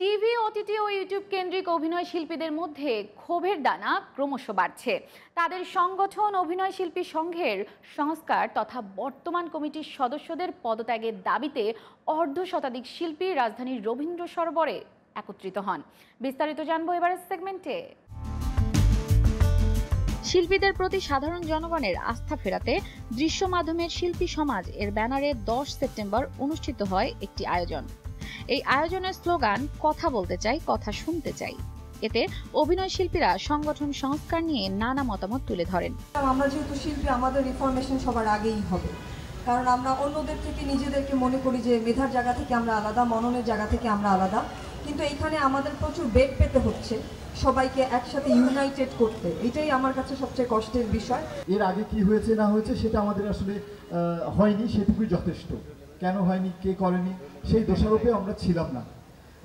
TV, OTT ও YouTube কেন্দ্রিক অভিনয় শিল্পীদের মধ্যে ক্ষোভের দানা ক্রমশ বাড়ছে। তাদের সংগঠন অভিনয় শিল্পী সংঘের সংস্কার তথা বর্তমান কমিটির সদস্যদের পদত্যাগের দাবিতে অর্ধশতাধিক শিল্পী রাজধানীর রবীন্দ্র সরোবরে একত্রিত হন। বিস্তারিত জানবো এবারের সেগমেন্টে। শিল্পীদের প্রতি সাধারণ জনগণের আস্থা ফেরাতে দৃশ্য মাধ্যমের শিল্পী সমাজ এর ব্যানারে 10 সেপ্টেম্বর অনুষ্ঠিত হয় একটি আয়োজন। এই আয়োজনের স্লোগান কথা বলতে চাই, কথা শুনতে চাই। এতে অভিনয় শিল্পীরা সংগঠন সংস্কার নিয়ে নানা মতামত তুলে ধরেন। আমরা যেহেতু শিল্পী, আমাদের রিফরমেশন সবার আগেই হবে, কারণ আমরা অন্যদের থেকে নিজেদেরকে মনে করি যে মেধার জায়গা থেকে আমরা আলাদা, মননের জায়গা থেকে আমরা আলাদা, কিন্তু এইখানে আমাদের প্রচুর বেগ পেতে হচ্ছে সবাইকে একসাথে ইউনাইটেড করতে। এটাই আমার কাছে সবচেয়ে কষ্টের বিষয়। এর আগে কি হয়েছে না হয়েছে সেটা আমাদের আসলে হয়নি, সেটুকুই যথেষ্ট। কেন হয়নি, কে করেনি, সেই দোষারোপে আমরা ছিলাম না।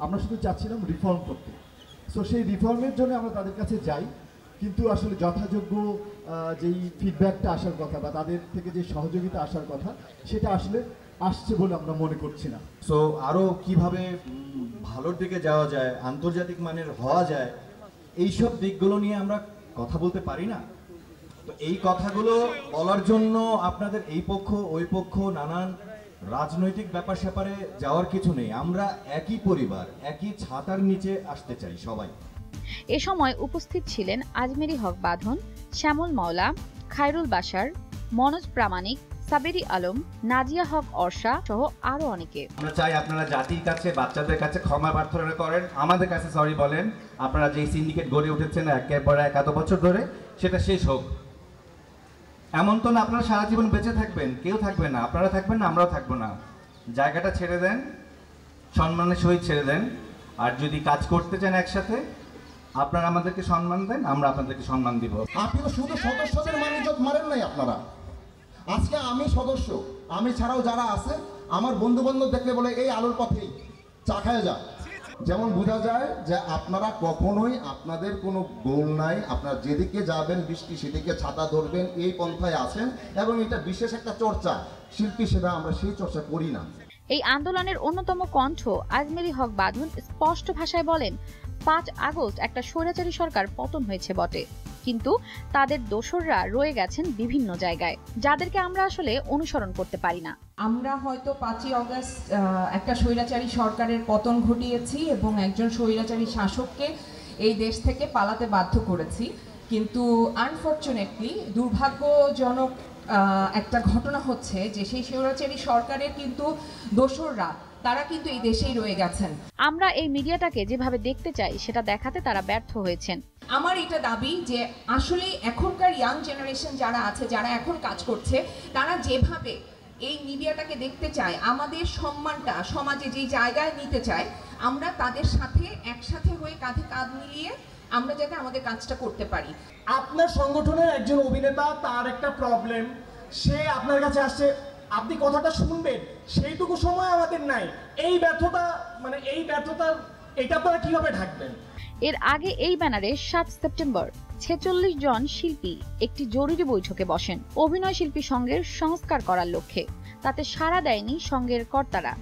আমরা শুধু চাচ্ছিলাম রিফর্ম করতে। সো সেই রিফর্মের জন্য আমরা তাদের কাছে যাই, কিন্তু আসলে যথাযোগ্য যেই ফিডব্যাকটা আসার কথা বা তাদের থেকে যে সহযোগিতা আসার কথা সেটা আসলে আসছে বলে আমরা মনে করছি না। সো আরও কিভাবে ভালোর দিকে যাওয়া যায়, আন্তর্জাতিক মানের হওয়া যায়, এইসব দিকগুলো নিয়ে আমরা কথা বলতে পারি না। তো এই কথাগুলো বলার জন্য আপনাদের এই পক্ষ ওই পক্ষ নানান রাজনৈতিক ব্যাপার স্যাপারে যাওয়ার কিছু নেই। আমরা একই পরিবার, একই ছাতার নিচে আসতে চাই সবাই। এ সময় উপস্থিত ছিলেন আজমেরী হক বাঁধন, শ্যামল মাওলা, খায়রুল বাশার, মনোজ প্রামাণিক, সাবেরি আলম, নাজিয়া হক অর্ষা সহ আরো অনেকে। আমরা চাই আপনারা জাতির কাছে, বাচ্চাদের কাছে ক্ষমা প্রার্থনা করেন, আমাদের কাছে সরি বলেন। আপনারা যে সিন্ডিকেট গড়ে উঠেছেন একের পর এক এত বছর ধরে, সেটা শেষ হোক। এমন তো না আপনারা সারা জীবন বেঁচে থাকবেন, কেউ থাকবে না, আপনারা থাকবেন না, আমরাও থাকবো না। জায়গাটা ছেড়ে দেন, সম্মানের সহিত ছেড়ে দেন। আর যদি কাজ করতে চান একসাথে, আপনারা আমাদেরকে সম্মান দেন, আমরা আপনাদেরকে সম্মান দিব। আপনি তো শুধু সদস্যদের মানিজত মারেন নাই আপনারা। আজকে আমি সদস্য, আমি ছাড়াও যারা আছে আমার বন্ধু বান্ধব দেখলে বলে এই আলোর পথেই চা খায় যা। যেমন বোঝা যায় যে আপনারা কখনোই আপনাদের কোনো গোল নাই, আপনারা যেদিকে যাবেন বৃষ্টি সেদিকে ছাতা ধরবেন, এই পন্থায় আছেন। এবং এটা বিশেষ একটা চর্চা, শিল্পী সেবা আমরা সেই চর্চা করি না। এই আন্দোলনের অন্যতম কণ্ঠ আজমেরী হক বাঁধন স্পষ্ট ভাষায় বলেন, 5 আগস্ট একটা স্বৈরাচারী সরকার পতন হয়েছে বটে, কিন্তু তাদের দোসররা রয়ে গেছেন বিভিন্ন জায়গায়, যাদেরকে আমরা আসলে অনুসরণ করতে পারি না। আমরা হয়তো 5ই আগস্ট একটা স্বৈরাচারী সরকারের পতন ঘটিয়েছি এবং একজন স্বৈরাচারী শাসককে এই দেশ থেকে পালাতে বাধ্য করেছি, কিন্তু আনফরচুনেটলি দুর্ভাগ্যজনক একটা ঘটনা হচ্ছে যে সেই স্বৈরাচারী সরকারের কিন্তু দোসররা তারা কিন্তু এই দেশেই রয়ে গেছেন। আমরা এই মিডিয়াটাকে যেভাবে দেখতে চাই সেটা দেখাতে তারা ব্যর্থ হয়েছেন। আমার এটা দাবি যে আসলে এখনকার ইয়াং জেনারেশন যারা আছে, যারা এখন কাজ করছে, তারা যেভাবে এই মিডিয়াটাকে দেখতে চায়, আমাদের সম্মানটা সমাজে যে জায়গায় নিতে চায়, আমরা তাদের সাথে একসাথে হয়ে কাঁধে কাঁধ মিলিয়ে আমরা যাতে আমাদের কাজটা করতে পারি। আপনার সংগঠনের একজন অভিনেতা, তার একটা প্রবলেম, সে আপনার কাছে আসছে, আপনি কথাটা শুনবেন, সেইটুকু সময় আমাদের নাই। এই ব্যর্থতা এটা আপনারা কিভাবে ঢাকবেন? এর আগে এই ব্যানারে 7 সেপ্টেম্বর 46 জন শিল্পী একটি জরুরি বৈঠকে বসেন অভিনয় শিল্পী সংঘের সংস্কার করার লক্ষ্যে। তাতে সাড়া দেয়নি সংঘের কর্তারা।